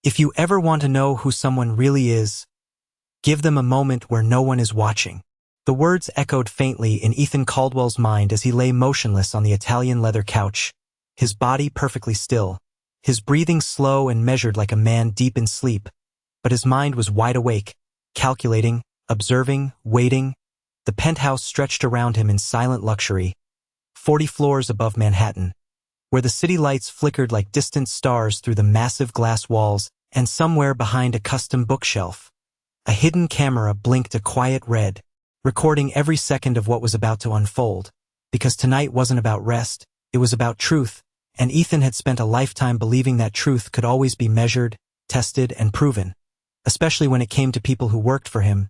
If you ever want to know who someone really is, give them a moment where no one is watching. The words echoed faintly in Ethan Caldwell's mind as he lay motionless on the Italian leather couch, his body perfectly still, his breathing slow and measured like a man deep in sleep, but his mind was wide awake, calculating, observing, waiting. The penthouse stretched around him in silent luxury, 40 floors above Manhattan, where the city lights flickered like distant stars through the massive glass walls, and somewhere behind a custom bookshelf, a hidden camera blinked a quiet red, recording every second of what was about to unfold, because tonight wasn't about rest, it was about truth, and Ethan had spent a lifetime believing that truth could always be measured, tested, and proven, especially when it came to people who worked for him.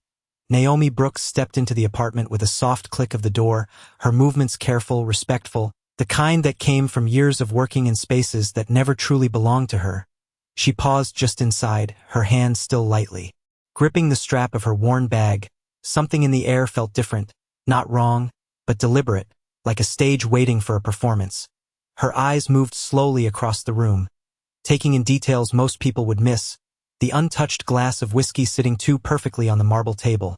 Naomi Brooks stepped into the apartment with a soft click of the door, her movements careful, respectful, the kind that came from years of working in spaces that never truly belonged to her. She paused just inside, her hand still lightly gripping the strap of her worn bag. Something in the air felt different, not wrong, but deliberate, like a stage waiting for a performance. Her eyes moved slowly across the room, taking in details most people would miss, the untouched glass of whiskey sitting too perfectly on the marble table,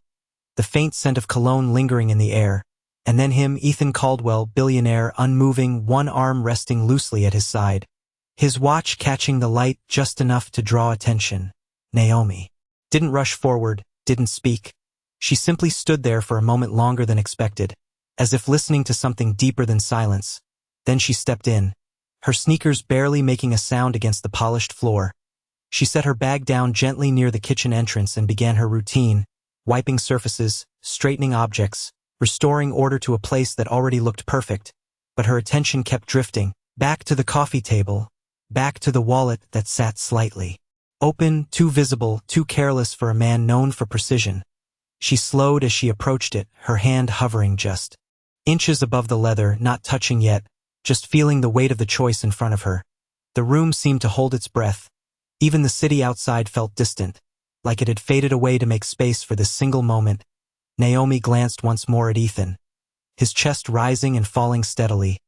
the faint scent of cologne lingering in the air, and then him, Ethan Caldwell, billionaire, unmoving, one arm resting loosely at his side, his watch catching the light just enough to draw attention. Naomi didn't rush forward, didn't speak. She simply stood there for a moment longer than expected, as if listening to something deeper than silence. Then she stepped in, her sneakers barely making a sound against the polished floor. She set her bag down gently near the kitchen entrance and began her routine, wiping surfaces, straightening objects, restoring order to a place that already looked perfect, but her attention kept drifting, back to the coffee table, back to the wallet that sat slightly open, too visible, too careless for a man known for precision. She slowed as she approached it, her hand hovering just inches above the leather, not touching yet, just feeling the weight of the choice in front of her. The room seemed to hold its breath. Even the city outside felt distant, like it had faded away to make space for this single moment. Naomi glanced once more at Ethan, his chest rising and falling steadily,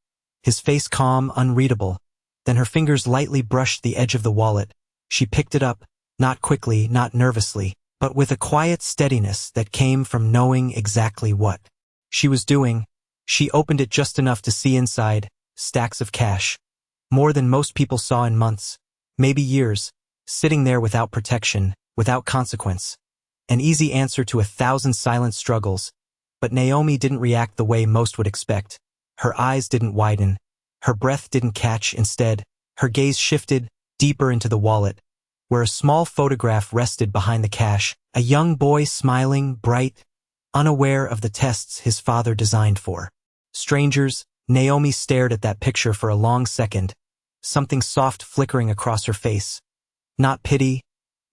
his face calm, unreadable. Then her fingers lightly brushed the edge of the wallet. She picked it up, not quickly, not nervously, but with a quiet steadiness that came from knowing exactly what she was doing. She opened it just enough to see inside, stacks of cash. More than most people saw in months, maybe years, sitting there without protection, without consequence. An easy answer to 1,000 silent struggles. But Naomi didn't react the way most would expect. Her eyes didn't widen. Her breath didn't catch. Instead, her gaze shifted deeper into the wallet, where a small photograph rested behind the cash, a young boy smiling, bright, unaware of the tests his father designed for strangers. Naomi stared at that picture for a long second, something soft flickering across her face. Not pity,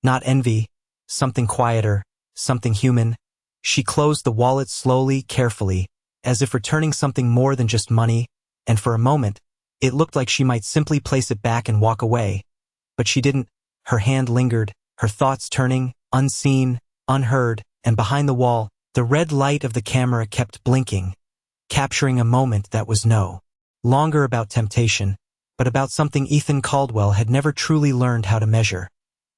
not envy, something quieter, something human. She closed the wallet slowly, carefully, as if returning something more than just money, and for a moment, it looked like she might simply place it back and walk away. But she didn't. Her hand lingered, her thoughts turning, unseen, unheard, and behind the wall, the red light of the camera kept blinking, capturing a moment that was no longer about temptation, but about something Ethan Caldwell had never truly learned how to measure.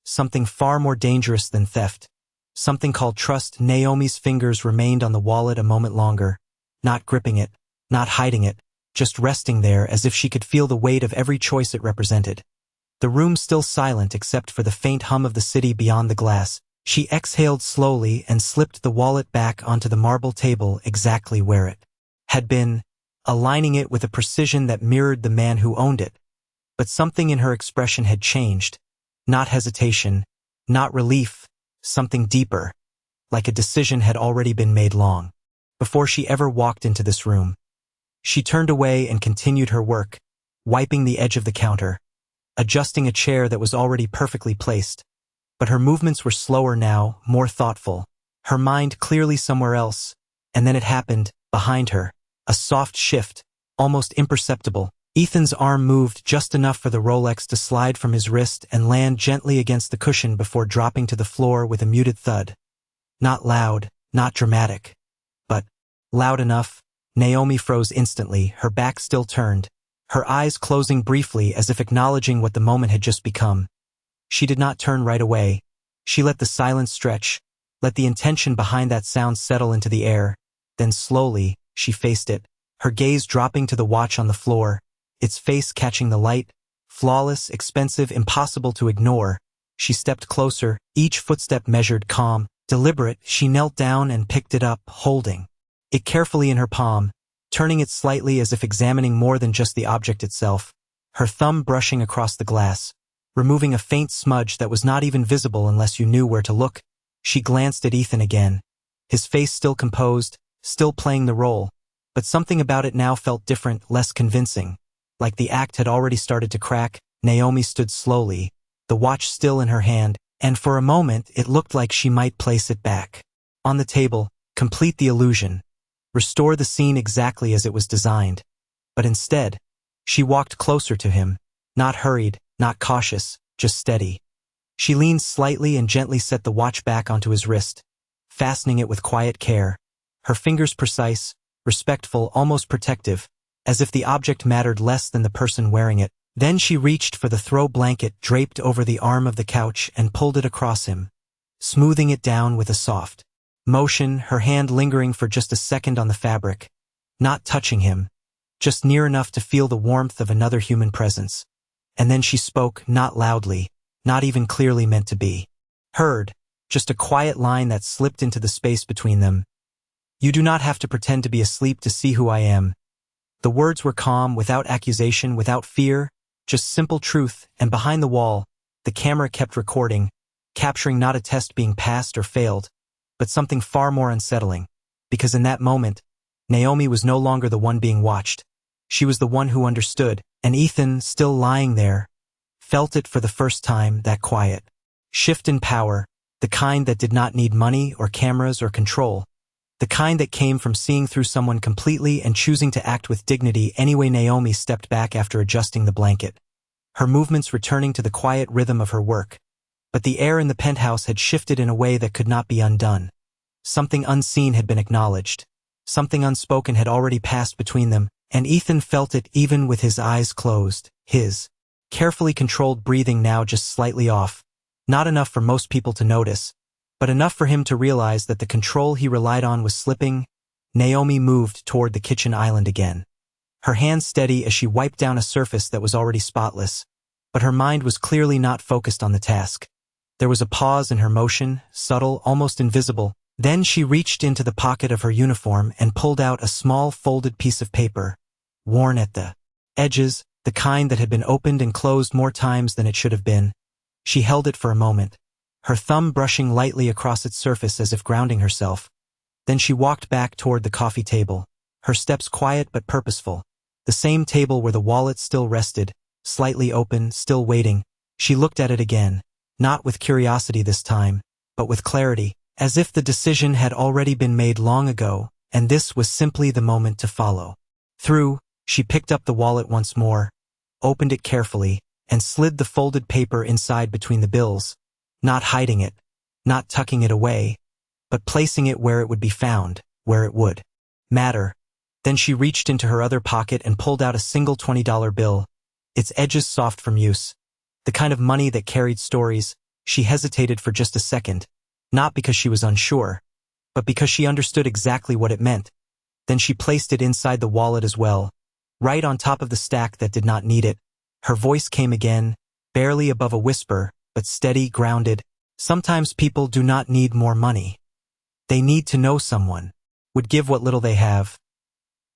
Something far more dangerous than theft. Something called trust. Naomi's fingers remained on the wallet a moment longer, not gripping it, not hiding it, just resting there as if she could feel the weight of every choice it represented. The room still silent except for the faint hum of the city beyond the glass. She exhaled slowly and slipped the wallet back onto the marble table exactly where it had been, aligning it with a precision that mirrored the man who owned it. But something in her expression had changed. Not hesitation, not relief, something deeper, like a decision had already been made long before she ever walked into this room. She turned away and continued her work, wiping the edge of the counter, adjusting a chair that was already perfectly placed. But her movements were slower now, more thoughtful, her mind clearly somewhere else. And then it happened, behind her, a soft shift, almost imperceptible. Ethan's arm moved just enough for the Rolex to slide from his wrist and land gently against the cushion before dropping to the floor with a muted thud. Not loud, not dramatic, but loud enough. Naomi froze instantly, her back still turned, her eyes closing briefly as if acknowledging what the moment had just become. She did not turn right away. She let the silence stretch, let the intention behind that sound settle into the air. Then slowly, she faced it, her gaze dropping to the watch on the floor, its face catching the light. Flawless, expensive, impossible to ignore. She stepped closer, each footstep measured, calm, deliberate. She knelt down and picked it up, holding it carefully in her palm, turning it slightly as if examining more than just the object itself, her thumb brushing across the glass, removing a faint smudge that was not even visible unless you knew where to look. She glanced at Ethan again, his face still composed, still playing the role, but something about it now felt different, less convincing. Like the act had already started to crack. Naomi stood slowly, the watch still in her hand, and for a moment it looked like she might place it back on the table, complete the illusion, restore the scene exactly as it was designed. But instead, she walked closer to him, not hurried, not cautious, just steady. She leaned slightly and gently set the watch back onto his wrist, fastening it with quiet care, her fingers precise, respectful, almost protective, as if the object mattered less than the person wearing it. Then she reached for the throw blanket draped over the arm of the couch and pulled it across him, smoothing it down with a soft motion, her hand lingering for just a second on the fabric, not touching him, just near enough to feel the warmth of another human presence. And then she spoke, not loudly, not even clearly meant to be heard, just a quiet line that slipped into the space between them. "You do not have to pretend to be asleep to see who I am." The words were calm, without accusation, without fear, just simple truth, and behind the wall, the camera kept recording, capturing not a test being passed or failed, but something far more unsettling, because in that moment, Naomi was no longer the one being watched. She was the one who understood, and Ethan, still lying there, felt it for the first time, that quiet shift in power, the kind that did not need money or cameras or control. The kind that came from seeing through someone completely and choosing to act with dignity anyway. Naomi stepped back after adjusting the blanket, her movements returning to the quiet rhythm of her work. But the air in the penthouse had shifted in a way that could not be undone. Something unseen had been acknowledged. Something unspoken had already passed between them, and Ethan felt it even with his eyes closed, his carefully controlled breathing now just slightly off, not enough for most people to notice, but enough for him to realize that the control he relied on was slipping. Naomi moved toward the kitchen island again, her hand steady as she wiped down a surface that was already spotless, but her mind was clearly not focused on the task. There was a pause in her motion, subtle, almost invisible. Then she reached into the pocket of her uniform and pulled out a small folded piece of paper, worn at the edges, the kind that had been opened and closed more times than it should have been. She held it for a moment, her thumb brushing lightly across its surface as if grounding herself. Then she walked back toward the coffee table, her steps quiet but purposeful, the same table where the wallet still rested, slightly open, still waiting. She looked at it again, not with curiosity this time, but with clarity, as if the decision had already been made long ago, and this was simply the moment to follow through. She picked up the wallet once more, opened it carefully, and slid the folded paper inside between the bills, not hiding it, not tucking it away, but placing it where it would be found, where it would matter. Then she reached into her other pocket and pulled out a single $20 bill, its edges soft from use, the kind of money that carried stories. She hesitated for just a second, not because she was unsure, but because she understood exactly what it meant. Then she placed it inside the wallet as well, right on top of the stack that did not need it. Her voice came again, barely above a whisper, but steady, grounded. "Sometimes people do not need more money. They need to know someone would give what little they have."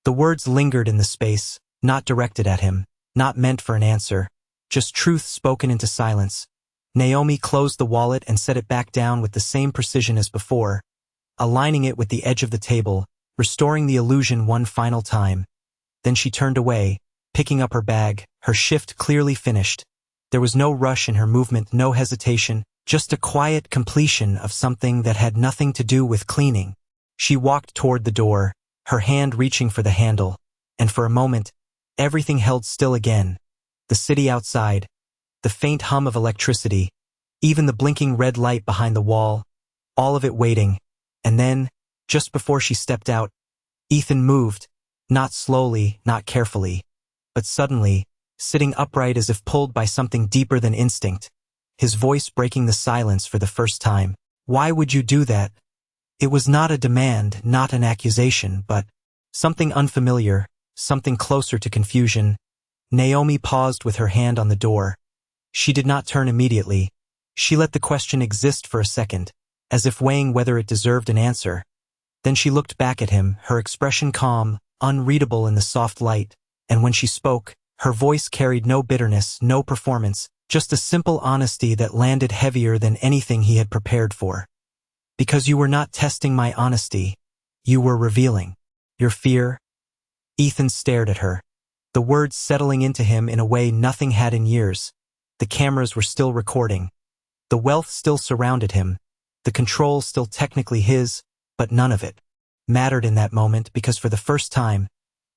The words lingered in the space, not directed at him, not meant for an answer, just truth spoken into silence. Naomi closed the wallet and set it back down with the same precision as before, aligning it with the edge of the table, restoring the illusion one final time. Then she turned away, picking up her bag, her shift clearly finished. There was no rush in her movement, no hesitation, just a quiet completion of something that had nothing to do with cleaning. She walked toward the door, her hand reaching for the handle, and for a moment, everything held still again. The city outside, the faint hum of electricity, even the blinking red light behind the wall, all of it waiting. And then, just before she stepped out, Ethan moved, not slowly, not carefully, but suddenly, sitting upright as if pulled by something deeper than instinct. his voice breaking the silence for the first time. "Why would you do that?" It was not a demand, not an accusation, but something unfamiliar, something closer to confusion. Naomi paused with her hand on the door. She did not turn immediately. She let the question exist for a second, as if weighing whether it deserved an answer. Then she looked back at him, her expression calm, unreadable in the soft light, and when she spoke, her voice carried no bitterness, no performance, just a simple honesty that landed heavier than anything he had prepared for. "Because you were not testing my honesty. You were revealing your fear." Ethan stared at her, the words settling into him in a way nothing had in years. The cameras were still recording. The wealth still surrounded him. The control still technically his, but none of it mattered in that moment because for the first time,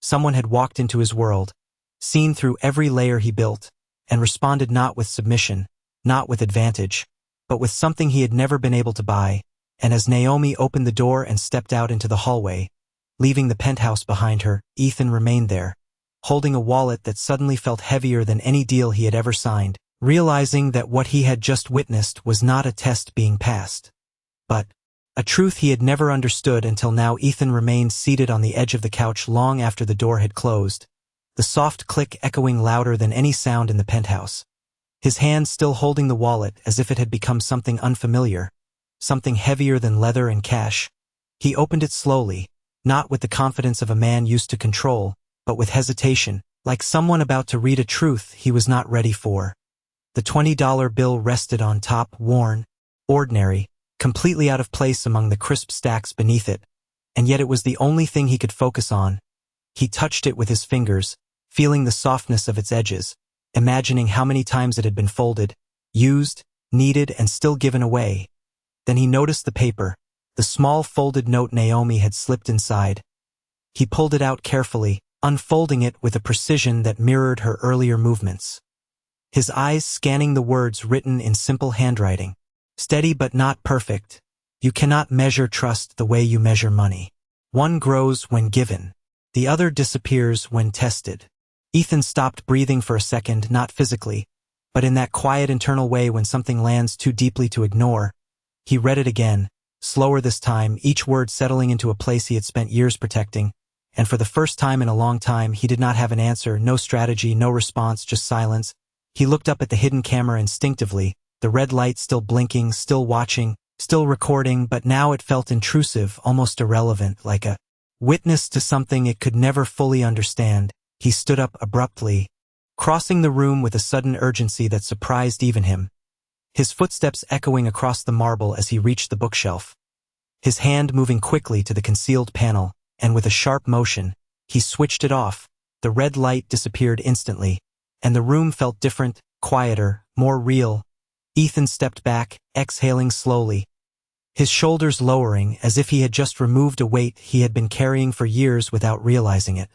someone had walked into his world, seen through every layer he built, and responded not with submission, not with advantage, but with something he had never been able to buy. And as Naomi opened the door and stepped out into the hallway, leaving the penthouse behind her, Ethan remained there, holding a wallet that suddenly felt heavier than any deal he had ever signed, realizing that what he had just witnessed was not a test being passed, but a truth he had never understood until now. Ethan remained seated on the edge of the couch long after the door had closed, the soft click echoing louder than any sound in the penthouse. His hand still holding the wallet as if it had become something unfamiliar, something heavier than leather and cash. He opened it slowly, not with the confidence of a man used to control, but with hesitation, like someone about to read a truth he was not ready for. The $20 bill rested on top, worn, ordinary, completely out of place among the crisp stacks beneath it, and yet it was the only thing he could focus on. He touched it with his fingers, feeling the softness of its edges, imagining how many times it had been folded, used, needed, and still given away. Then he noticed the paper, the small folded note Naomi had slipped inside. He pulled it out carefully, unfolding it with a precision that mirrored her earlier movements. His eyes scanning the words written in simple handwriting. "Steady but not perfect. You cannot measure trust the way you measure money. One grows when given. The other disappears when tested." Ethan stopped breathing for a second, not physically, but in that quiet internal way when something lands too deeply to ignore. He read it again, slower this time, each word settling into a place he had spent years protecting, and for the first time in a long time he did not have an answer, no strategy, no response, just silence. He looked up at the hidden camera instinctively, the red light still blinking, still watching, still recording, but now it felt intrusive, almost irrelevant, like a witness to something it could never fully understand. He stood up abruptly, crossing the room with a sudden urgency that surprised even him, his footsteps echoing across the marble as he reached the bookshelf. His hand moving quickly to the concealed panel, and with a sharp motion, he switched it off. The red light disappeared instantly, and the room felt different, quieter, more real. Ethan stepped back, exhaling slowly, his shoulders lowering as if he had just removed a weight he had been carrying for years without realizing it.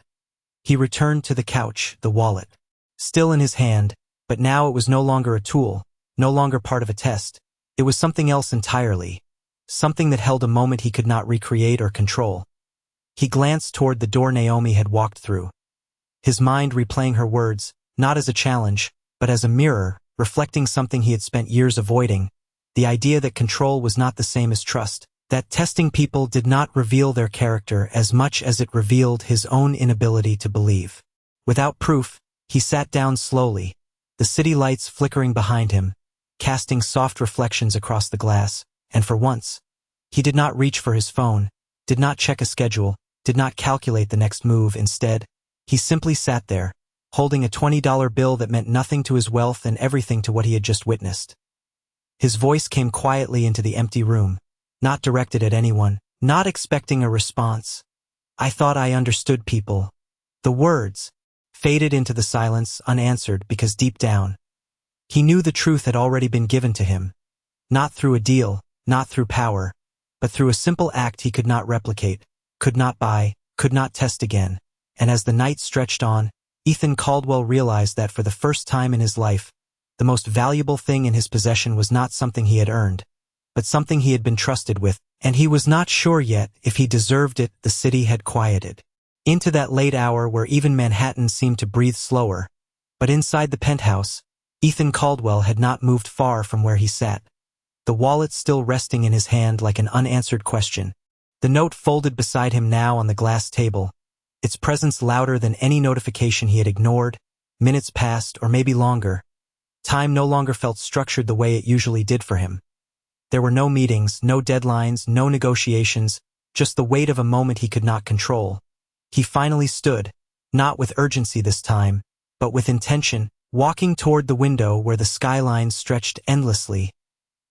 He returned to the couch, the wallet still in his hand, but now it was no longer a tool, no longer part of a test. It was something else entirely, something that held a moment he could not recreate or control. He glanced toward the door Naomi had walked through, his mind replaying her words, not as a challenge, but as a mirror, reflecting something he had spent years avoiding, the idea that control was not the same as trust, that testing people did not reveal their character as much as it revealed his own inability to believe. Without proof, he sat down slowly, the city lights flickering behind him, casting soft reflections across the glass, and for once, he did not reach for his phone, did not check a schedule, did not calculate the next move. Instead, he simply sat there, holding a $20 bill that meant nothing to his wealth and everything to what he had just witnessed. His voice came quietly into the empty room, not directed at anyone, not expecting a response. "I thought I understood people." The words faded into the silence unanswered because deep down, he knew the truth had already been given to him, not through a deal, not through power, but through a simple act he could not replicate, could not buy, could not test again. And as the night stretched on, Ethan Caldwell realized that for the first time in his life, the most valuable thing in his possession was not something he had earned, but something he had been trusted with, and he was not sure yet if he deserved it. The city had quieted into that late hour where even Manhattan seemed to breathe slower, but inside the penthouse, Ethan Caldwell had not moved far from where he sat, the wallet still resting in his hand like an unanswered question. The note folded beside him now on the glass table, its presence louder than any notification he had ignored. Minutes passed, or maybe longer. Time no longer felt structured the way it usually did for him. There were no meetings, no deadlines, no negotiations, just the weight of a moment he could not control. He finally stood, not with urgency this time, but with intention, walking toward the window where the skyline stretched endlessly.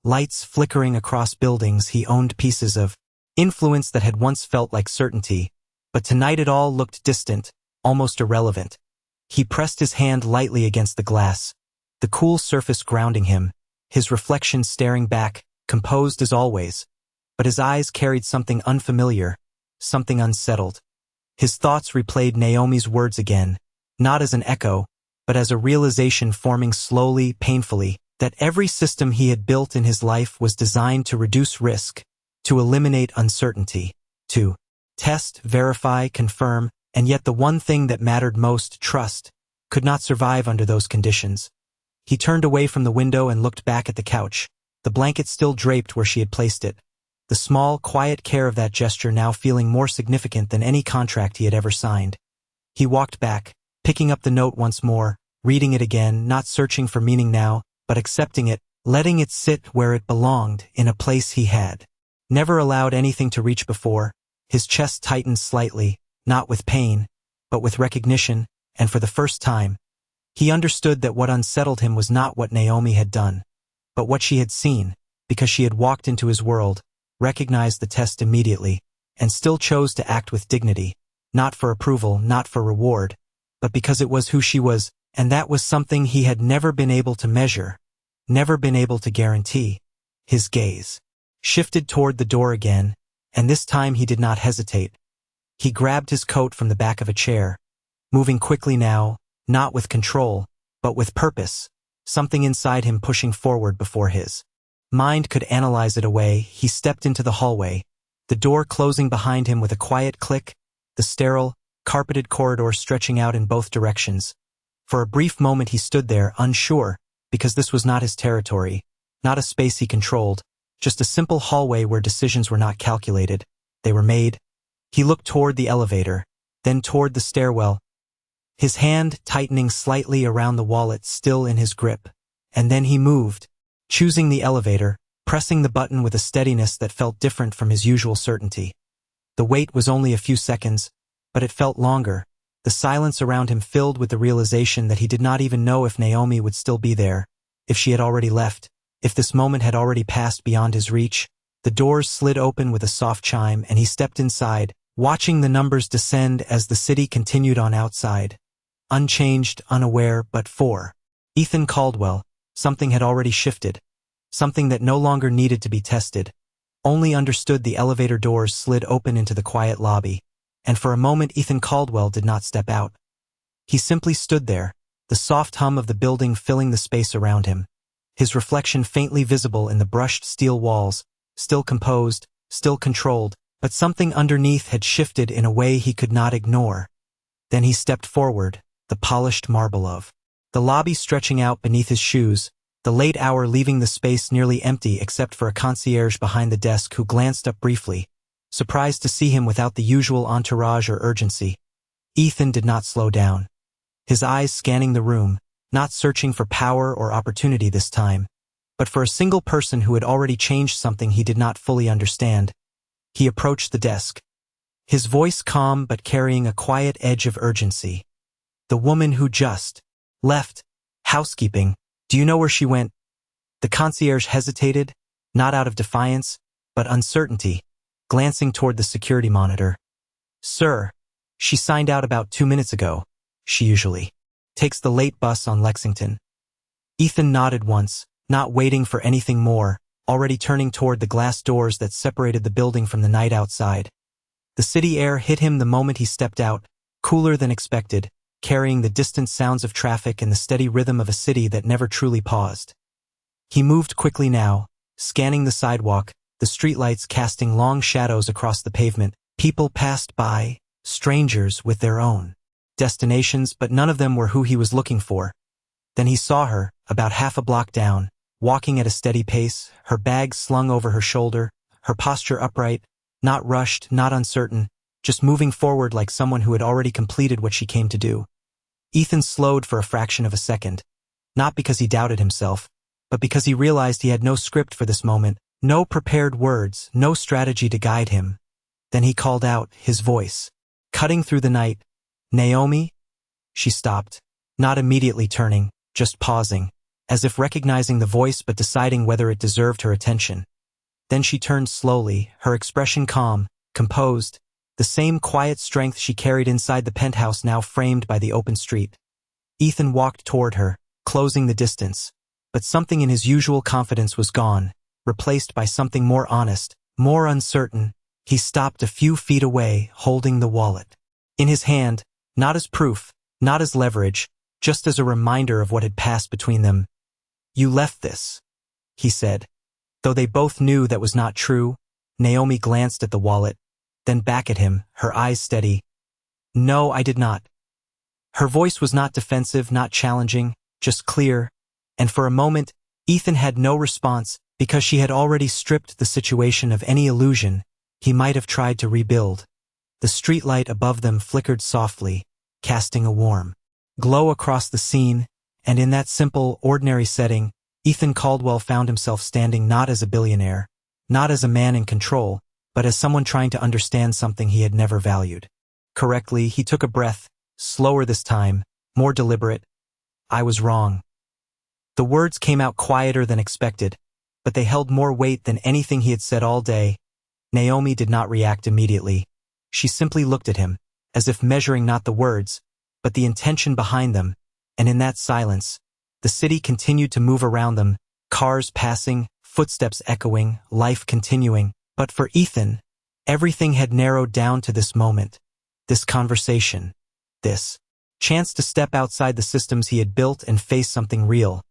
Lights flickering across buildings, he owned pieces of influence that had once felt like certainty, but tonight it all looked distant, almost irrelevant. He pressed his hand lightly against the glass, the cool surface grounding him, his reflection staring back, composed as always. But his eyes carried something unfamiliar, something unsettled. His thoughts replayed Naomi's words again, not as an echo, but as a realization forming slowly, painfully, that every system he had built in his life was designed to reduce risk, to eliminate uncertainty, to test, verify, confirm, and yet the one thing that mattered most, trust, could not survive under those conditions. He turned away from the window and looked back at the couch, the blanket still draped where she had placed it, the small, quiet care of that gesture now feeling more significant than any contract he had ever signed. He walked back, picking up the note once more, reading it again, not searching for meaning now, but accepting it, letting it sit where it belonged, in a place he had never allowed anything to reach before. His chest tightened slightly, not with pain, but with recognition, and for the first time, he understood that what unsettled him was not what Naomi had done, but what she had seen, because she had walked into his world, recognized the test immediately, and still chose to act with dignity, not for approval, not for reward, but because it was who she was, and that was something he had never been able to measure, never been able to guarantee. His gaze shifted toward the door again, and this time he did not hesitate. He grabbed his coat from the back of a chair, moving quickly now, not with control, but with purpose, something inside him pushing forward before his mind could analyze it away. He stepped into the hallway, the door closing behind him with a quiet click, the sterile, carpeted corridor stretching out in both directions. For a brief moment he stood there, unsure, because this was not his territory, not a space he controlled, just a simple hallway where decisions were not calculated, they were made. He looked toward the elevator, then toward the stairwell, his hand tightening slightly around the wallet still in his grip, and then he moved, choosing the elevator, pressing the button with a steadiness that felt different from his usual certainty. The wait was only a few seconds, but it felt longer, the silence around him filled with the realization that he did not even know if Naomi would still be there, if she had already left, if this moment had already passed beyond his reach. The doors slid open with a soft chime and he stepped inside, watching the numbers descend as the city continued on outside. Unchanged, unaware, but for Ethan Caldwell, something had already shifted, something that no longer needed to be tested. Only understood. The elevator doors slid open into the quiet lobby, and for a moment Ethan Caldwell did not step out. He simply stood there, the soft hum of the building filling the space around him, his reflection faintly visible in the brushed steel walls, still composed, still controlled, but something underneath had shifted in a way he could not ignore. Then he stepped forward, the polished marble of the lobby stretching out beneath his shoes, the late hour leaving the space nearly empty except for a concierge behind the desk who glanced up briefly, surprised to see him without the usual entourage or urgency. Ethan did not slow down, his eyes scanning the room, not searching for power or opportunity this time, but for a single person who had already changed something he did not fully understand. He approached the desk, his voice calm but carrying a quiet edge of urgency. "The woman who just left housekeeping, do you know where she went?" The concierge hesitated, not out of defiance, but uncertainty, glancing toward the security monitor. "Sir, she signed out about 2 minutes ago. She usually takes the late bus on Lexington." Ethan nodded once, not waiting for anything more, already turning toward the glass doors that separated the building from the night outside. The city air hit him the moment he stepped out, cooler than expected, carrying the distant sounds of traffic and the steady rhythm of a city that never truly paused. He moved quickly now, scanning the sidewalk, the streetlights casting long shadows across the pavement. People passed by, strangers with their own destinations, but none of them were who he was looking for. Then he saw her, about half a block down, walking at a steady pace, her bag slung over her shoulder, her posture upright, not rushed, not uncertain, just moving forward like someone who had already completed what she came to do. Ethan slowed for a fraction of a second, not because he doubted himself, but because he realized he had no script for this moment, no prepared words, no strategy to guide him. Then he called out, his voice cutting through the night. "Naomi?" She stopped, not immediately turning, just pausing, as if recognizing the voice but deciding whether it deserved her attention. Then she turned slowly, her expression calm, composed, the same quiet strength she carried inside the penthouse now framed by the open street. Ethan walked toward her, closing the distance, but something in his usual confidence was gone, replaced by something more honest, more uncertain. He stopped a few feet away, holding the wallet in his hand, not as proof, not as leverage, just as a reminder of what had passed between them. "You left this," he said. Though they both knew that was not true, Naomi glanced at the wallet, then back at him, her eyes steady. "No, I did not." Her voice was not defensive, not challenging, just clear, and for a moment, Ethan had no response because she had already stripped the situation of any illusion he might have tried to rebuild. The streetlight above them flickered softly, casting a warm glow across the scene, and in that simple, ordinary setting, Ethan Caldwell found himself standing not as a billionaire, not as a man in control, but as someone trying to understand something he had never valued. Correctly, he took a breath, slower this time, more deliberate. "I was wrong." The words came out quieter than expected, but they held more weight than anything he had said all day. Naomi did not react immediately. She simply looked at him, as if measuring not the words, but the intention behind them, and in that silence, the city continued to move around them, cars passing, footsteps echoing, life continuing. But for Ethan, everything had narrowed down to this moment, this conversation, this chance to step outside the systems he had built and face something real,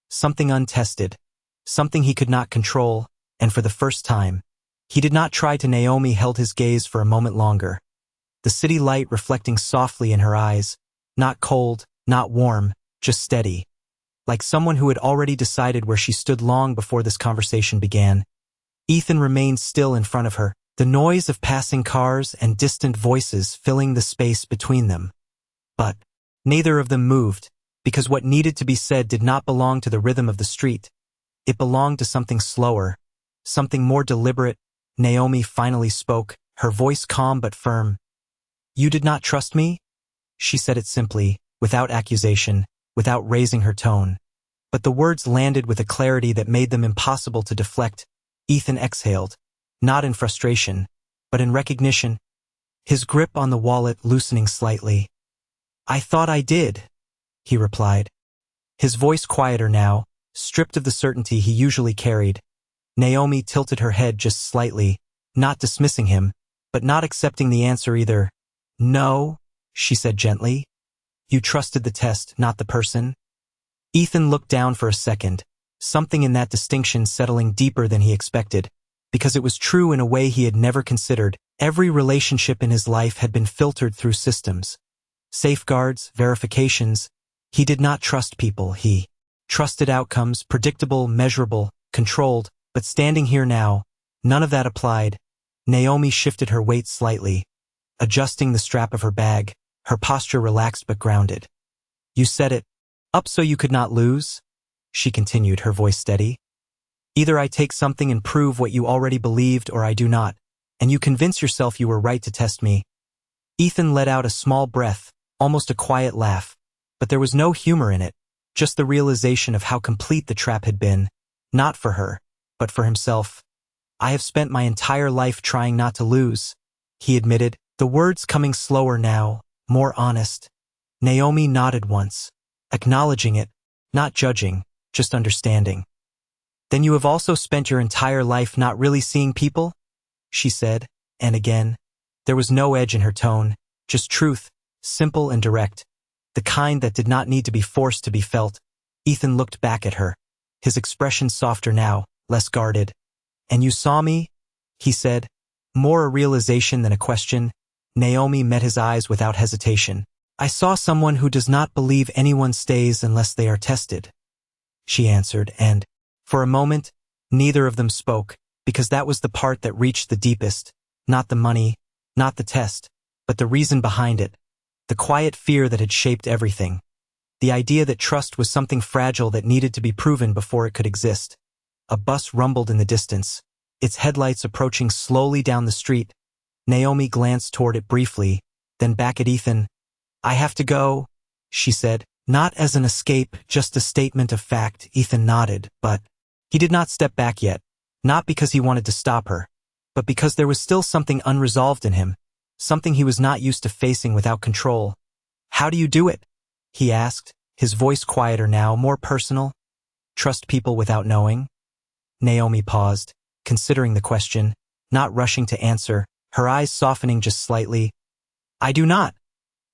something untested, something he could not control, and for the first time, he did not try to. Naomi held his gaze for a moment longer, the city light reflecting softly in her eyes, not cold, not warm, just steady, like someone who had already decided where she stood long before this conversation began. Ethan remained still in front of her, the noise of passing cars and distant voices filling the space between them. But neither of them moved, because what needed to be said did not belong to the rhythm of the street. It belonged to something slower, something more deliberate. Naomi finally spoke, her voice calm but firm. "You did not trust me?" She said it simply, without accusation, without raising her tone. But the words landed with a clarity that made them impossible to deflect. Ethan exhaled, not in frustration, but in recognition, his grip on the wallet loosening slightly. "I thought I did," he replied. His voice quieter now, stripped of the certainty he usually carried. Naomi tilted her head just slightly, not dismissing him, but not accepting the answer either. "No," she said gently. "You trusted the test, not the person." Ethan looked down for a second, something in that distinction settling deeper than he expected, because it was true in a way he had never considered. Every relationship in his life had been filtered through systems, safeguards, verifications. He did not trust people, he trusted outcomes, predictable, measurable, controlled, but standing here now, none of that applied. Naomi shifted her weight slightly, adjusting the strap of her bag, her posture relaxed but grounded. "You set it up so you could not lose?" she continued, her voice steady. "Either I take something and prove what you already believed, or I do not, and you convince yourself you were right to test me." Ethan let out a small breath, almost a quiet laugh, but there was no humor in it, just the realization of how complete the trap had been, not for her, but for himself. "I have spent my entire life trying not to lose," he admitted, the words coming slower now, more honest. Naomi nodded once, acknowledging it, not judging, just understanding. "Then you have also spent your entire life not really seeing people?" she said, and again, there was no edge in her tone, just truth, simple and direct, the kind that did not need to be forced to be felt. Ethan looked back at her, his expression softer now, less guarded. "And you saw me?" he said, more a realization than a question. Naomi met his eyes without hesitation. I saw someone who does not believe anyone stays unless they are tested, she answered, and, for a moment, neither of them spoke, because that was the part that reached the deepest, not the money, not the test, but the reason behind it, the quiet fear that had shaped everything, the idea that trust was something fragile that needed to be proven before it could exist. A bus rumbled in the distance, its headlights approaching slowly down the street. Naomi glanced toward it briefly, then back at Ethan. I have to go, she said, not as an escape, just a statement of fact. Ethan nodded, but he did not step back yet, not because he wanted to stop her, but because there was still something unresolved in him, something he was not used to facing without control. How do you do it? He asked, his voice quieter now, more personal. Trust people without knowing? Naomi paused, considering the question, not rushing to answer, her eyes softening just slightly. I do not,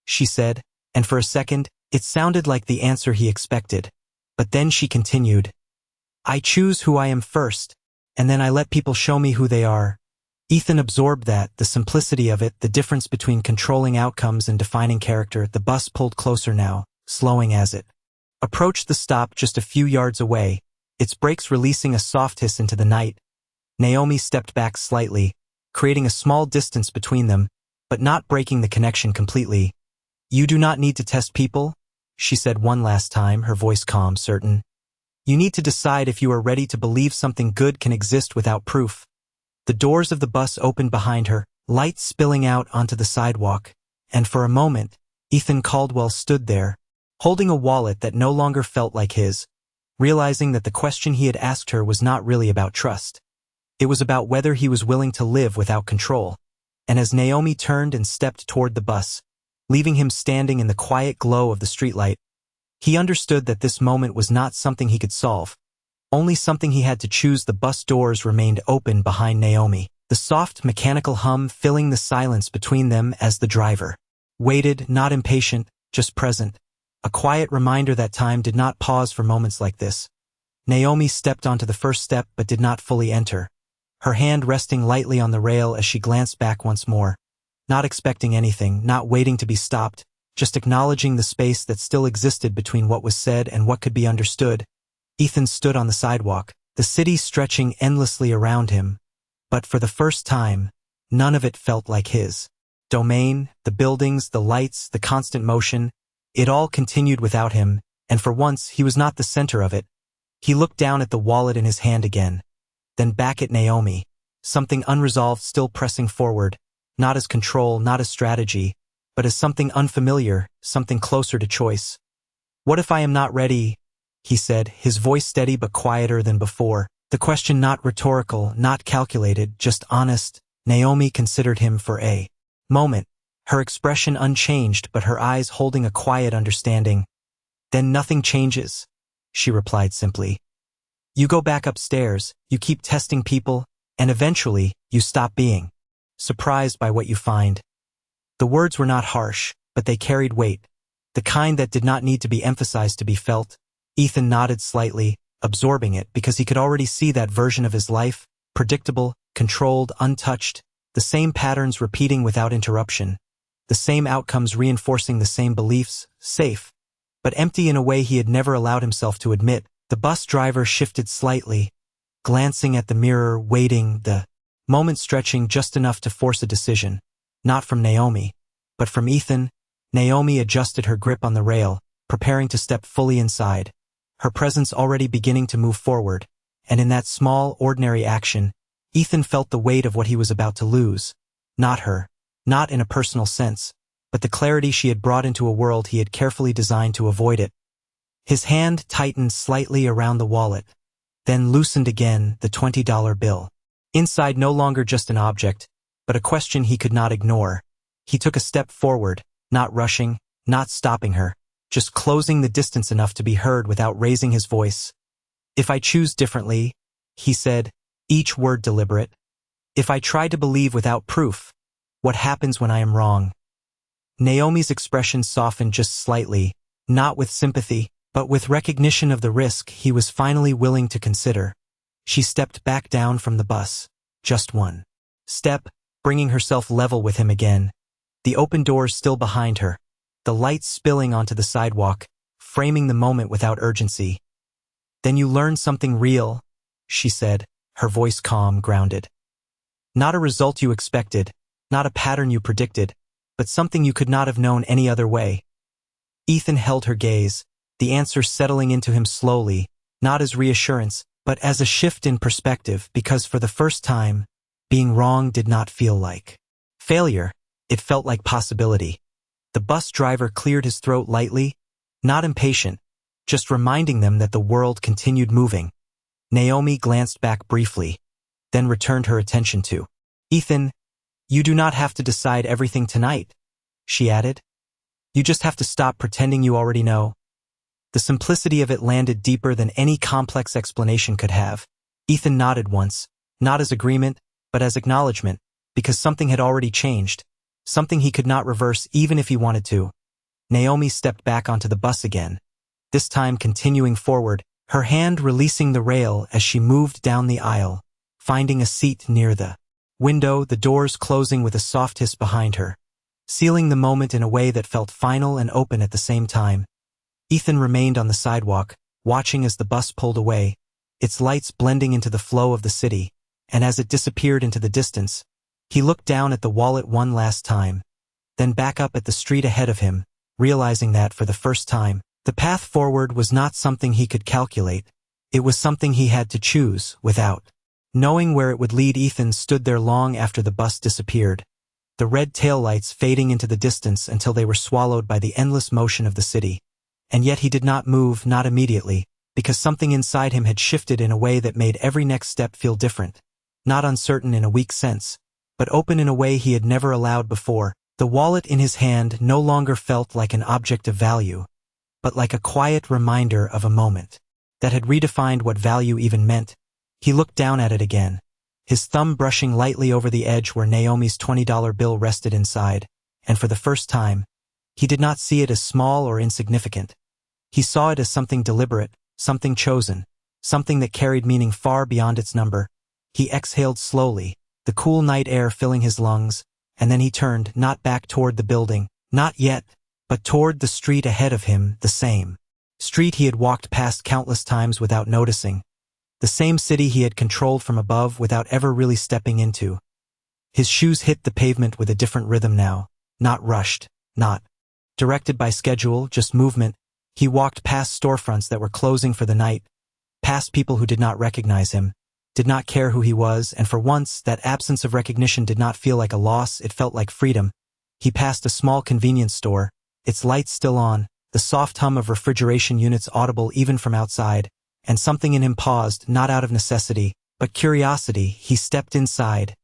she said, and for a second, it sounded like the answer he expected. But then she continued. I choose who I am first, and then I let people show me who they are. Ethan absorbed that, the simplicity of it, the difference between controlling outcomes and defining character. The bus pulled closer now, slowing as it approached the stop just a few yards away, its brakes releasing a soft hiss into the night. Naomi stepped back slightly, creating a small distance between them, but not breaking the connection completely. You do not need to test people, she said one last time, her voice calm, certain. You need to decide if you are ready to believe something good can exist without proof. The doors of the bus opened behind her, light spilling out onto the sidewalk, and for a moment, Ethan Caldwell stood there, holding a wallet that no longer felt like his, realizing that the question he had asked her was not really about trust. It was about whether he was willing to live without control. And as Naomi turned and stepped toward the bus, leaving him standing in the quiet glow of the streetlight, he understood that this moment was not something he could solve, only something he had to choose. The bus doors remained open behind Naomi, the soft mechanical hum filling the silence between them as the driver waited, not impatient, just present, a quiet reminder that time did not pause for moments like this. Naomi stepped onto the first step but did not fully enter, her hand resting lightly on the rail as she glanced back once more, not expecting anything, not waiting to be stopped, just acknowledging the space that still existed between what was said and what could be understood. Ethan stood on the sidewalk, the city stretching endlessly around him, but for the first time, none of it felt like his domain. The buildings, the lights, the constant motion, it all continued without him, and for once he was not the center of it. He looked down at the wallet in his hand again, then back at Naomi, something unresolved still pressing forward, not as control, not as strategy, but as something unfamiliar, something closer to choice. What if I am not ready? He said, his voice steady but quieter than before, the question not rhetorical, not calculated, just honest. Naomi considered him for a moment, her expression unchanged but her eyes holding a quiet understanding. Then nothing changes, she replied simply. You go back upstairs, you keep testing people, and eventually, you stop being surprised by what you find. The words were not harsh, but they carried weight, the kind that did not need to be emphasized to be felt. Ethan nodded slightly, absorbing it because he could already see that version of his life, predictable, controlled, untouched, the same patterns repeating without interruption, the same outcomes reinforcing the same beliefs, safe, but empty in a way he had never allowed himself to admit. The bus driver shifted slightly, glancing at the mirror, waiting, the moment stretching just enough to force a decision, not from Naomi, but from Ethan. Naomi adjusted her grip on the rail, preparing to step fully inside, her presence already beginning to move forward, and in that small, ordinary action, Ethan felt the weight of what he was about to lose. Not her, not in a personal sense, but the clarity she had brought into a world he had carefully designed to avoid it. His hand tightened slightly around the wallet, then loosened again, the $20 bill. Inside no longer just an object, but a question he could not ignore. He took a step forward, not rushing, not stopping her, just closing the distance enough to be heard without raising his voice. If I choose differently, he said, each word deliberate. If I try to believe without proof, what happens when I am wrong? Naomi's expression softened just slightly, not with sympathy, but with recognition of the risk he was finally willing to consider. She stepped back down from the bus, just one step, bringing herself level with him again, the open doors still behind her, the light spilling onto the sidewalk, framing the moment without urgency. "Then you learned something real," she said, her voice calm, grounded. "Not a result you expected, not a pattern you predicted, but something you could not have known any other way." Ethan held her gaze, the answer settling into him slowly, not as reassurance, but as a shift in perspective, because for the first time, being wrong did not feel like failure. It felt like possibility. The bus driver cleared his throat lightly, not impatient, just reminding them that the world continued moving. Naomi glanced back briefly, then returned her attention to Ethan. "You do not have to decide everything tonight," she added. "You just have to stop pretending you already know." The simplicity of it landed deeper than any complex explanation could have. Ethan nodded once, not as agreement, but as acknowledgement, because something had already changed, something he could not reverse even if he wanted to. Naomi stepped back onto the bus again, this time continuing forward, her hand releasing the rail as she moved down the aisle, finding a seat near the window, the doors closing with a soft hiss behind her, sealing the moment in a way that felt final and open at the same time. Ethan remained on the sidewalk, watching as the bus pulled away, its lights blending into the flow of the city, and as it disappeared into the distance, he looked down at the wallet one last time, then back up at the street ahead of him, realizing that, for the first time, the path forward was not something he could calculate, it was something he had to choose without knowing where it would lead. Ethan stood there long after the bus disappeared, the red taillights fading into the distance until they were swallowed by the endless motion of the city. And yet he did not move, not immediately, because something inside him had shifted in a way that made every next step feel different, not uncertain in a weak sense, but open in a way he had never allowed before. The wallet in his hand no longer felt like an object of value, but like a quiet reminder of a moment that had redefined what value even meant. He looked down at it again, his thumb brushing lightly over the edge where Naomi's $20 bill rested inside, and for the first time, he did not see it as small or insignificant. He saw it as something deliberate, something chosen, something that carried meaning far beyond its number. He exhaled slowly, the cool night air filling his lungs, and then he turned, not back toward the building, not yet, but toward the street ahead of him, the same street he had walked past countless times without noticing, the same city he had controlled from above without ever really stepping into. His shoes hit the pavement with a different rhythm now, not rushed, not directed by schedule, just movement. He walked past storefronts that were closing for the night, past people who did not recognize him, did not care who he was, and for once, that absence of recognition did not feel like a loss, it felt like freedom. He passed a small convenience store, its lights still on, the soft hum of refrigeration units audible even from outside, and something in him paused, not out of necessity, but curiosity. He stepped inside,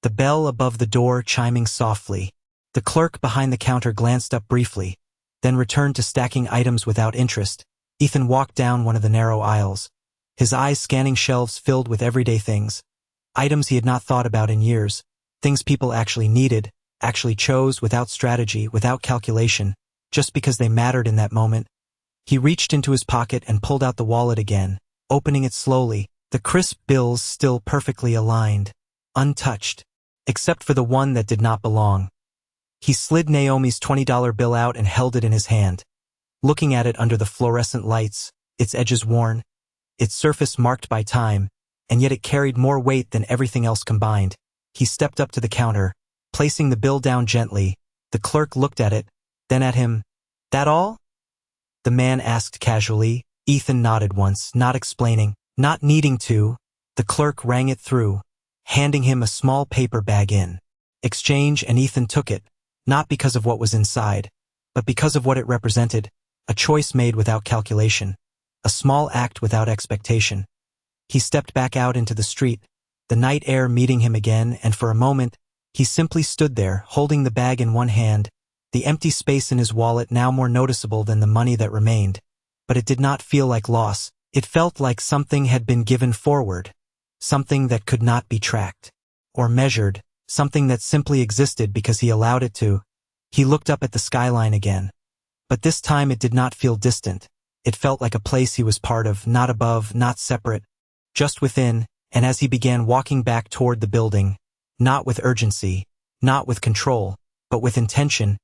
the bell above the door chiming softly. The clerk behind the counter glanced up briefly, then returned to stacking items without interest. Ethan walked down one of the narrow aisles, his eyes scanning shelves filled with everyday things, items he had not thought about in years, things people actually needed, actually chose without strategy, without calculation, just because they mattered in that moment. He reached into his pocket and pulled out the wallet again, opening it slowly, the crisp bills still perfectly aligned, untouched, except for the one that did not belong. He slid Naomi's $20 bill out and held it in his hand, looking at it under the fluorescent lights, its edges worn, its surface marked by time, and yet it carried more weight than everything else combined. He stepped up to the counter, placing the bill down gently. The clerk looked at it, then at him. "That all?" the man asked casually. Ethan nodded once, not explaining, not needing to. The clerk rang it through, handing him a small paper bag in exchange, and Ethan took it, not because of what was inside, but because of what it represented, a choice made without calculation, a small act without expectation. He stepped back out into the street, the night air meeting him again, and for a moment, he simply stood there, holding the bag in one hand, the empty space in his wallet now more noticeable than the money that remained. But it did not feel like loss. It felt like something had been given forward, something that could not be tracked or measured, something that simply existed because he allowed it to. He looked up at the skyline again. But this time it did not feel distant. It felt like a place he was part of, not above, not separate, just within. And as he began walking back toward the building, not with urgency, not with control, but with intention,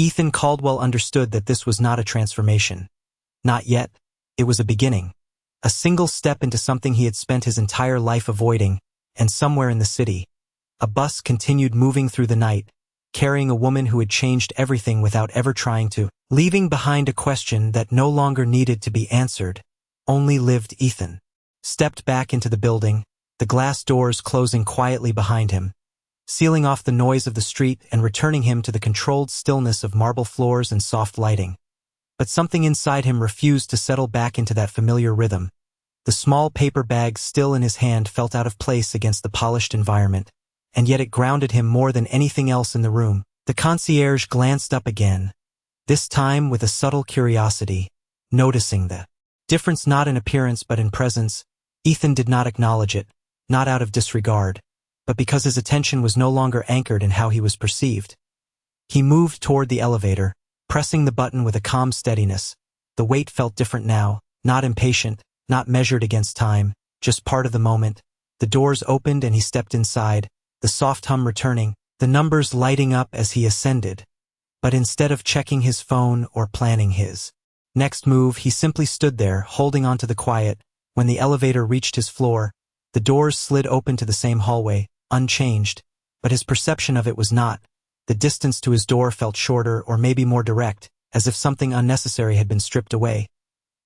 Ethan Caldwell understood that this was not a transformation. Not yet. It was a beginning. A single step into something he had spent his entire life avoiding, and somewhere in the city, a bus continued moving through the night, carrying a woman who had changed everything without ever trying to, leaving behind a question that no longer needed to be answered. Only lived Ethan. Stepped back into the building, the glass doors closing quietly behind him, sealing off the noise of the street and returning him to the controlled stillness of marble floors and soft lighting. But something inside him refused to settle back into that familiar rhythm. The small paper bag still in his hand felt out of place against the polished environment, and yet it grounded him more than anything else in the room. The concierge glanced up again, this time with a subtle curiosity, noticing the difference not in appearance but in presence. Ethan did not acknowledge it, not out of disregard, but because his attention was no longer anchored in how he was perceived. He moved toward the elevator, pressing the button with a calm steadiness. The weight felt different now, not impatient, not measured against time, just part of the moment. The doors opened and he stepped inside, the soft hum returning, the numbers lighting up as he ascended. But instead of checking his phone or planning his next move, he simply stood there, holding on to the quiet. When the elevator reached his floor, the doors slid open to the same hallway, unchanged, but his perception of it was not. The distance to his door felt shorter or maybe more direct, as if something unnecessary had been stripped away.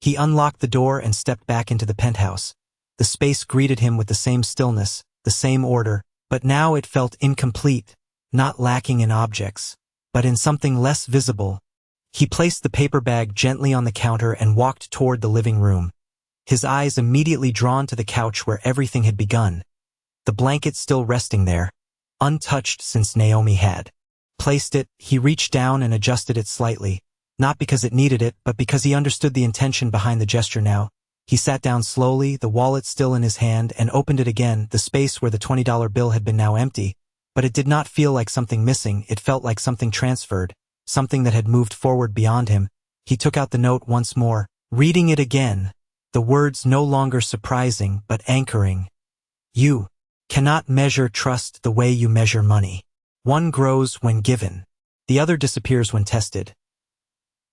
He unlocked the door and stepped back into the penthouse. The space greeted him with the same stillness, the same order, but now it felt incomplete, not lacking in objects, but in something less visible. He placed the paper bag gently on the counter and walked toward the living room, his eyes immediately drawn to the couch where everything had begun. The blanket still resting there, untouched since Naomi had placed it. He reached down and adjusted it slightly, not because it needed it, but because he understood the intention behind the gesture now. He sat down slowly, the wallet still in his hand, and opened it again. The space where the $20 bill had been now empty, but it did not feel like something missing. It felt like something transferred, something that had moved forward beyond him. He took out the note once more, reading it again, the words no longer surprising but anchoring. You cannot measure trust the way you measure money. One grows when given. The other disappears when tested.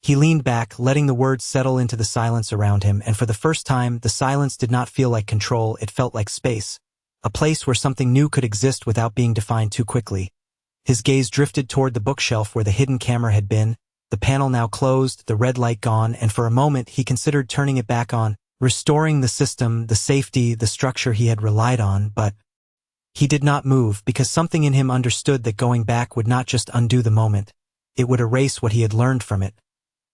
He leaned back, letting the words settle into the silence around him, and for the first time, the silence did not feel like control, it felt like space. A place where something new could exist without being defined too quickly. His gaze drifted toward the bookshelf where the hidden camera had been, the panel now closed, the red light gone, and for a moment he considered turning it back on, restoring the system, the safety, the structure he had relied on, but he did not move because something in him understood that going back would not just undo the moment, it would erase what he had learned from it.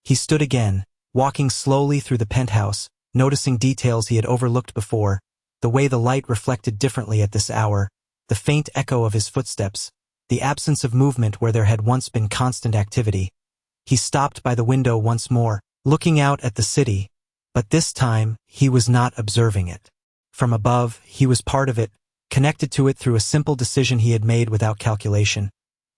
He stood again, walking slowly through the penthouse, noticing details he had overlooked before, the way the light reflected differently at this hour, the faint echo of his footsteps, the absence of movement where there had once been constant activity. He stopped by the window once more, looking out at the city, but this time he was not observing it. From above, he was part of it, connected to it through a simple decision he had made without calculation.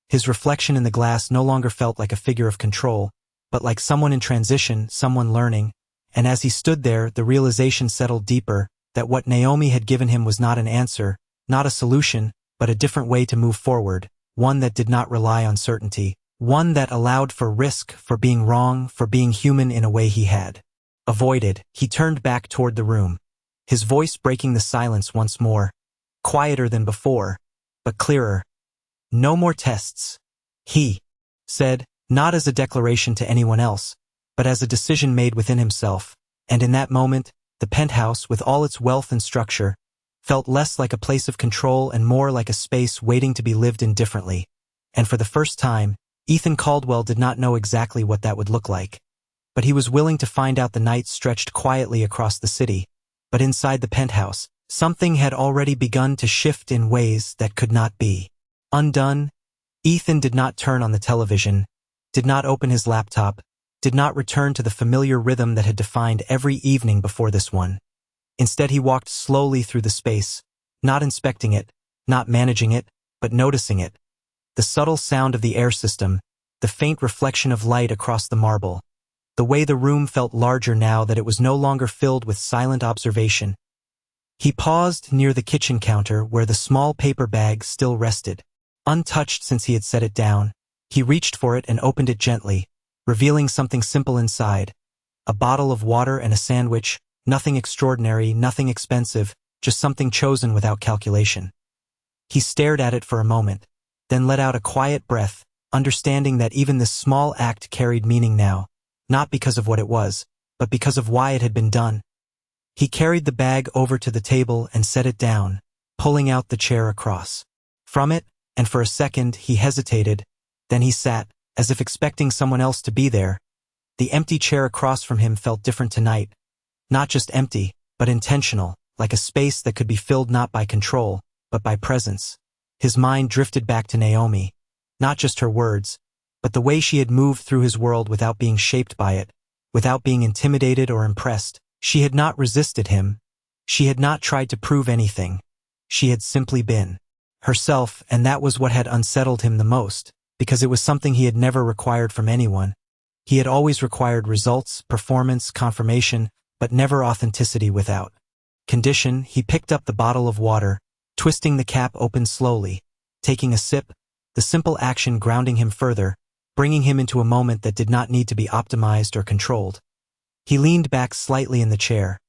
His reflection in the glass no longer felt like a figure of control, but like someone in transition, someone learning, and as he stood there, the realization settled deeper, that what Naomi had given him was not an answer, not a solution, but a different way to move forward, one that did not rely on certainty, one that allowed for risk, for being wrong, for being human in a way he had avoided. He turned back toward the room, his voice breaking the silence once more, quieter than before, but clearer. No more tests, he said, not as a declaration to anyone else, but as a decision made within himself, and in that moment, the penthouse, with all its wealth and structure, felt less like a place of control and more like a space waiting to be lived in differently. And for the first time, Ethan Caldwell did not know exactly what that would look like. But he was willing to find out. The night stretched quietly across the city, but inside the penthouse, something had already begun to shift in ways that could not be undone. Ethan did not turn on the television, did not open his laptop, did not return to the familiar rhythm that had defined every evening before this one. Instead, he walked slowly through the space, not inspecting it, not managing it, but noticing it. The subtle sound of the air system, the faint reflection of light across the marble, the way the room felt larger now that it was no longer filled with silent observation. He paused near the kitchen counter where the small paper bag still rested, untouched since he had set it down, He reached for it and opened it gently, revealing something simple inside. A bottle of water and a sandwich, nothing extraordinary, nothing expensive, just something chosen without calculation. He stared at it for a moment, then let out a quiet breath, understanding that even this small act carried meaning now, not because of what it was, but because of why it had been done. He carried the bag over to the table and set it down, pulling out the chair across from it, and for a second he hesitated, then he sat, as if expecting someone else to be there. The empty chair across from him felt different tonight. Not just empty, but intentional, like a space that could be filled not by control, but by presence. His mind drifted back to Naomi. Not just her words, but the way she had moved through his world without being shaped by it, without being intimidated or impressed. She had not resisted him. She had not tried to prove anything. She had simply been herself, and that was what had unsettled him the most, because it was something he had never required from anyone. He had always required results, performance, confirmation, but never authenticity without condition. He picked up the bottle of water, twisting the cap open slowly, taking a sip, the simple action grounding him further, bringing him into a moment that did not need to be optimized or controlled. He leaned back slightly in the chair,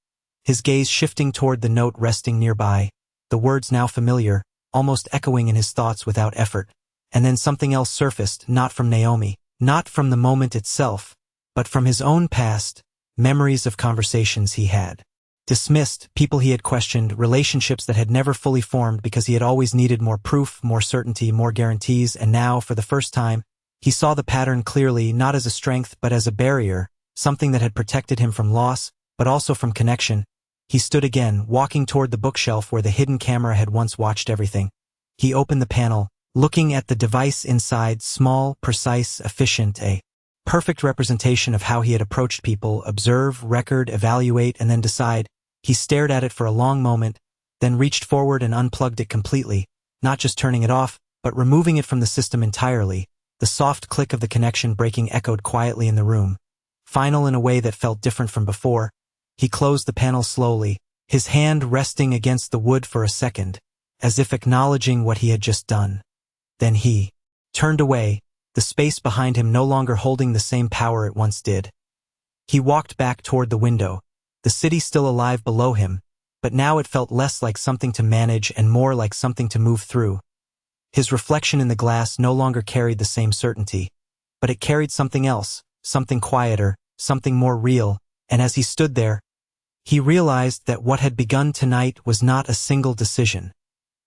his gaze shifting toward the note resting nearby, the words now familiar, almost echoing in his thoughts without effort. And then something else surfaced, not from Naomi, not from the moment itself, but from his own past, memories of conversations he had dismissed, people he had questioned, relationships that had never fully formed because he had always needed more proof, more certainty, more guarantees, and now, for the first time, he saw the pattern clearly, not as a strength but as a barrier, something that had protected him from loss, but also from connection. He stood again, walking toward the bookshelf where the hidden camera had once watched everything. He opened the panel, looking at the device inside, small, precise, efficient, a perfect representation of how he had approached people, observe, record, evaluate, and then decide. He stared at it for a long moment, then reached forward and unplugged it completely, not just turning it off, but removing it from the system entirely. The soft click of the connection breaking echoed quietly in the room. Final in a way that felt different from before, he closed the panel slowly, his hand resting against the wood for a second, as if acknowledging what he had just done. Then he turned away, the space behind him no longer holding the same power it once did. He walked back toward the window, the city still alive below him, but now it felt less like something to manage and more like something to move through. His reflection in the glass no longer carried the same certainty, but it carried something else, something quieter, something more real, and as he stood there, he realized that what had begun tonight was not a single decision,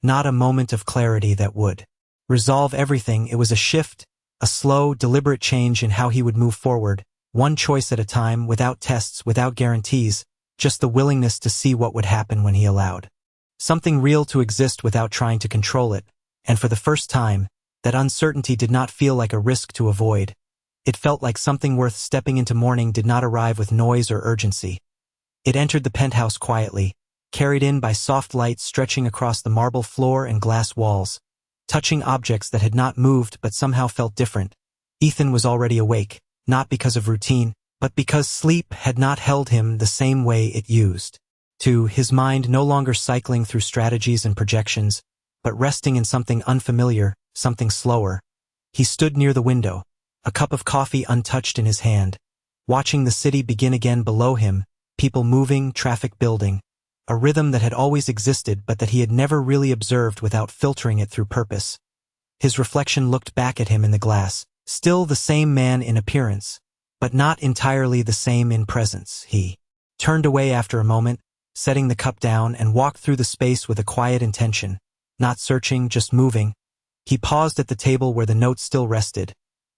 not a moment of clarity that would resolve everything. It was a shift, a slow, deliberate change in how he would move forward, one choice at a time, without tests, without guarantees, just the willingness to see what would happen when he allowed something real to exist without trying to control it. And for the first time, that uncertainty did not feel like a risk to avoid. It felt like something worth stepping into. Morning did not arrive with noise or urgency. It entered the penthouse quietly, carried in by soft light stretching across the marble floor and glass walls, touching objects that had not moved but somehow felt different. Ethan was already awake, not because of routine, but because sleep had not held him the same way it used to, his mind no longer cycling through strategies and projections, but resting in something unfamiliar, something slower. He stood near the window, a cup of coffee untouched in his hand, watching the city begin again below him, people moving, traffic building, a rhythm that had always existed but that he had never really observed without filtering it through purpose. His reflection looked back at him in the glass, still the same man in appearance, but not entirely the same in presence. He turned away after a moment, setting the cup down, and walked through the space with a quiet intention, not searching, just moving. He paused at the table where the note still rested,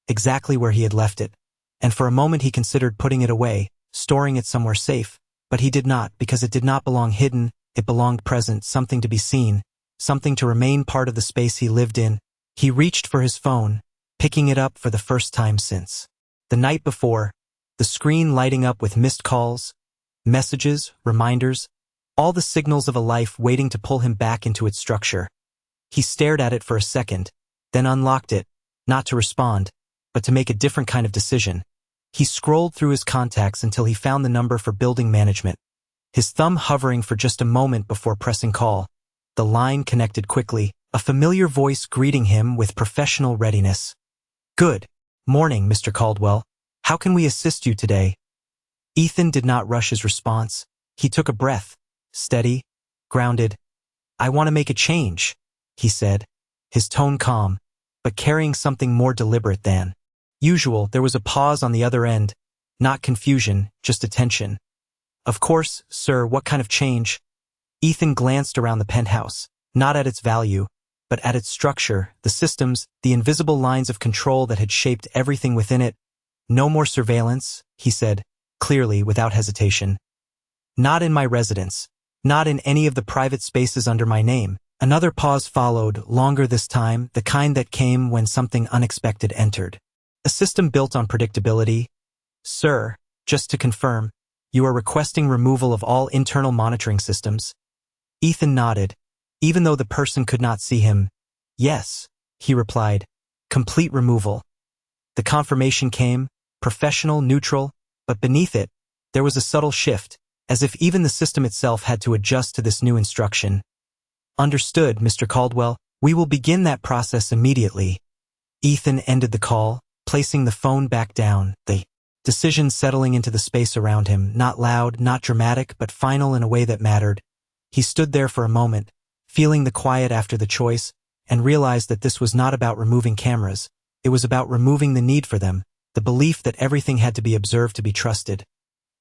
exactly where he had left it, and for a moment he considered putting it away, storing it somewhere safe, but he did not, because it did not belong hidden, it belonged present, something to be seen, something to remain part of the space he lived in. He reached for his phone, picking it up for the first time since the night before, the screen lighting up with missed calls, messages, reminders, all the signals of a life waiting to pull him back into its structure. He stared at it for a second, then unlocked it, not to respond, but to make a different kind of decision. He scrolled through his contacts until he found the number for building management, his thumb hovering for just a moment before pressing call. The line connected quickly, a familiar voice greeting him with professional readiness. Good morning, Mr. Caldwell. How can we assist you today? Ethan did not rush his response. He took a breath, steady, grounded. I want to make a change, he said, his tone calm, but carrying something more deliberate than usual. There was a pause on the other end, not confusion, just attention. Of course, sir, what kind of change? Ethan glanced around the penthouse, not at its value, but at its structure, the systems, the invisible lines of control that had shaped everything within it. No more surveillance, he said, clearly, without hesitation. Not in my residence, not in any of the private spaces under my name. Another pause followed, longer this time, the kind that came when something unexpected entered. A system built on predictability. Sir, just to confirm, you are requesting removal of all internal monitoring systems? Ethan nodded, even though the person could not see him. Yes, he replied. Complete removal. The confirmation came, professional, neutral, but beneath it, there was a subtle shift, as if even the system itself had to adjust to this new instruction. Understood, Mr. Caldwell. We will begin that process immediately. Ethan ended the call, placing the phone back down, the decision settling into the space around him, not loud, not dramatic, but final in a way that mattered. He stood there for a moment, feeling the quiet after the choice, and realized that this was not about removing cameras. It was about removing the need for them, the belief that everything had to be observed to be trusted.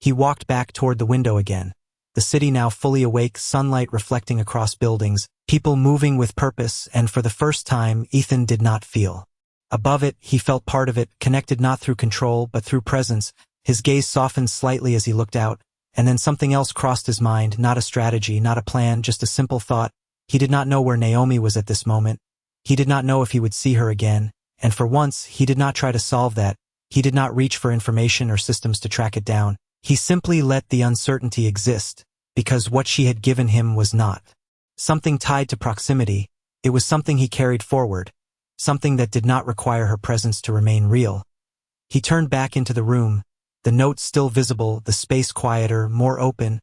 He walked back toward the window again. The city now fully awake, sunlight reflecting across buildings, people moving with purpose, and for the first time, Ethan did not feel. Above it, he felt part of it, connected not through control, but through presence. His gaze softened slightly as he looked out, and then something else crossed his mind, not a strategy, not a plan, just a simple thought. He did not know where Naomi was at this moment. He did not know if he would see her again, and for once, he did not try to solve that. He did not reach for information or systems to track it down. He simply let the uncertainty exist, because what she had given him was not something tied to proximity. It was something he carried forward, something that did not require her presence to remain real. He turned back into the room, the note still visible, the space quieter, more open,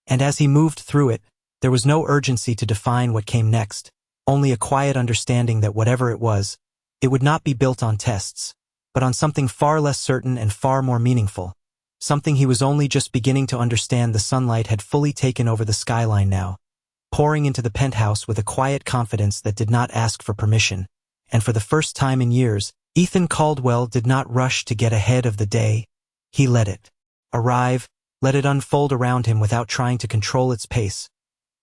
and as he moved through it, there was no urgency to define what came next, only a quiet understanding that whatever it was, it would not be built on tests, but on something far less certain and far more meaningful. Something he was only just beginning to understand. The sunlight had fully taken over the skyline now, pouring into the penthouse with a quiet confidence that did not ask for permission. And for the first time in years, Ethan Caldwell did not rush to get ahead of the day. He let it arrive, let it unfold around him without trying to control its pace.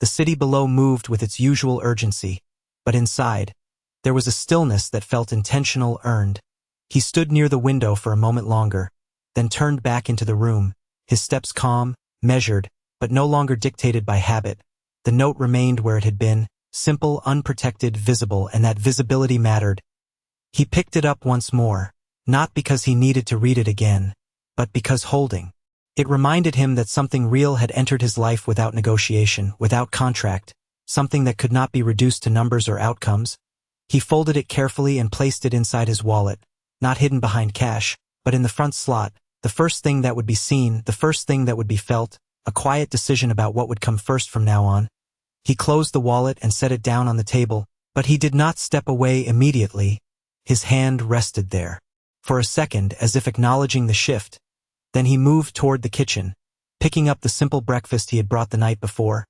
The city below moved with its usual urgency, but inside, there was a stillness that felt intentional, earned. He stood near the window for a moment longer, then turned back into the room, his steps calm, measured, but no longer dictated by habit. The note remained where it had been, simple, unprotected, visible, and that visibility mattered. He picked it up once more, not because he needed to read it again, but because holding it reminded him that something real had entered his life without negotiation, without contract, something that could not be reduced to numbers or outcomes. He folded it carefully and placed it inside his wallet, not hidden behind cash, but in the front slot, the first thing that would be seen, the first thing that would be felt, a quiet decision about what would come first from now on. He closed the wallet and set it down on the table, but he did not step away immediately. His hand rested there, for a second, as if acknowledging the shift. Then he moved toward the kitchen, picking up the simple breakfast he had brought the night before.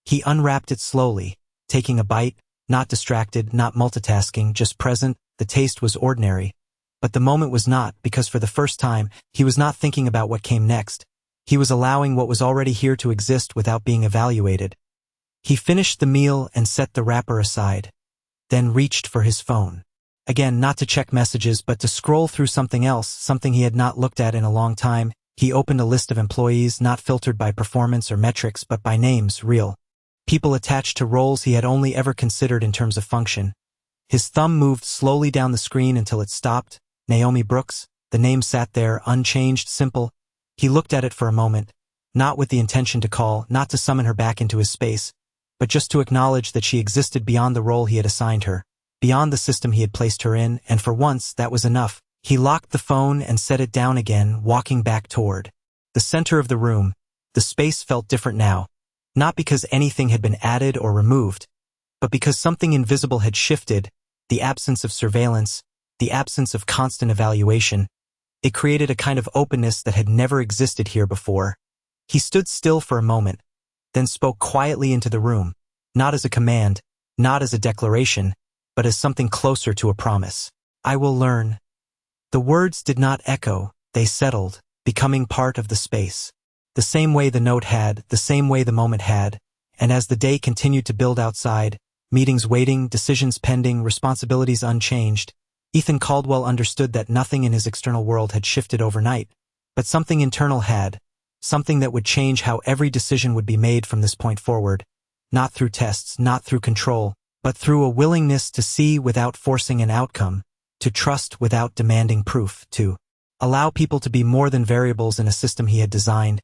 He unwrapped it slowly, taking a bite, not distracted, not multitasking, just present. The taste was ordinary, but the moment was not, because for the first time, he was not thinking about what came next. He was allowing what was already here to exist without being evaluated. He finished the meal and set the wrapper aside, then reached for his phone. Again, not to check messages, but to scroll through something else, something he had not looked at in a long time. He opened a list of employees, not filtered by performance or metrics, but by names, real people attached to roles he had only ever considered in terms of function. His thumb moved slowly down the screen until it stopped. Naomi Brooks. The name sat there, unchanged, simple. He looked at it for a moment, not with the intention to call, not to summon her back into his space, but just to acknowledge that she existed beyond the role he had assigned her, beyond the system he had placed her in, and for once, that was enough. He locked the phone and set it down again, walking back toward the center of the room. The space felt different now, not because anything had been added or removed, but because something invisible had shifted, the absence of surveillance, the absence of constant evaluation. It created a kind of openness that had never existed here before. He stood still for a moment, then spoke quietly into the room, not as a command, not as a declaration, but as something closer to a promise. I will learn. The words did not echo, they settled, becoming part of the space. The same way the note had, the same way the moment had, and as the day continued to build outside, meetings waiting, decisions pending, responsibilities unchanged, Ethan Caldwell understood that nothing in his external world had shifted overnight, but something internal had, something that would change how every decision would be made from this point forward, not through tests, not through control, but through a willingness to see without forcing an outcome, to trust without demanding proof, to allow people to be more than variables in a system he had designed.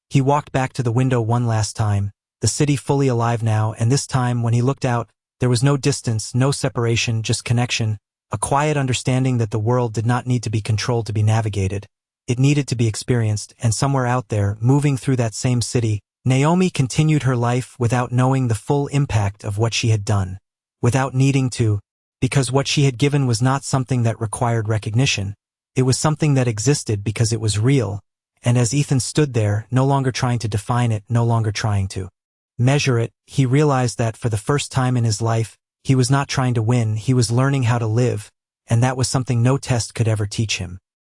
He walked back to the window one last time, the city fully alive now, and this time, when he looked out, there was no distance, no separation, just connection, a quiet understanding that the world did not need to be controlled to be navigated. It needed to be experienced, and somewhere out there, moving through that same city, Naomi continued her life without knowing the full impact of what she had done, without needing to, because what she had given was not something that required recognition. It was something that existed because it was real, and as Ethan stood there, no longer trying to define it, no longer trying to measure it, he realized that for the first time in his life, he was not trying to win, he was learning how to live, and that was something no test could ever teach him.